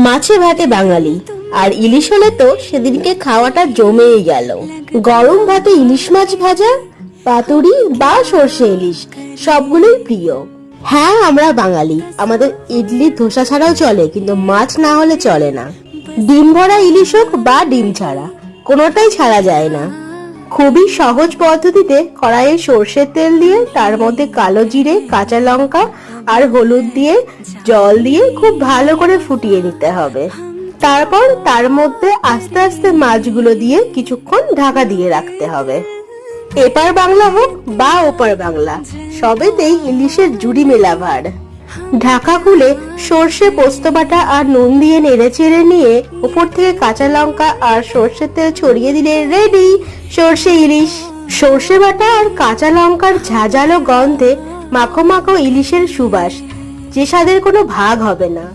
মাছে ভাতে বাঙালি, আর ইলিশ হলে তো সেদিনকে খাওয়াটা জমেই গেল। গরম ভাতে ইলিশ মাছ ভাজা, পাতুরি বা সর্ষে ইলিশ সবগুলোই প্রিয়। হ্যাঁ, আমরা বাঙালি, আমাদের ইডলি ধোসা ছাড়াও চলে, কিন্তু মাছ না হলে চলে না। ডিম ভরা ইলিশ হোক বা ডিম ছাড়া, কোনোটাই ছাড়া যায় না। খুবই সহজ পদ্ধতিতে কড়াইয়ে সর্ষের তেল দিয়ে তার মধ্যে কালো জিরে, কাঁচা লঙ্কা আর হলুদ দিয়ে জল দিয়ে খুব ভালো করে ফুটিয়ে নিতে হবে। তারপর তার মধ্যে আস্তে আস্তে মাছগুলো দিয়ে কিছুক্ষণ ঢাকা দিয়ে রাখতে হবে। এপার বাংলা হোক বা ওপার বাংলা, সবেতেই ইলিশের জুড়ি মেলা ভার। ঢাকা খুলে সর্ষে, পোস্ত বাটা আর নুন দিয়ে নেড়ে চেড়ে নিয়ে উপর থেকে কাঁচা লঙ্কা আর সর্ষের তেল ছড়িয়ে দিলে রেডি সর্ষে ইলিশ। সর্ষে বাটা আর কাঁচা লঙ্কার ঝাঁঝালো গন্ধে মাখো মাখো ইলিশের সুবাস, যে স্বাদের কোনো ভাগ হবে না।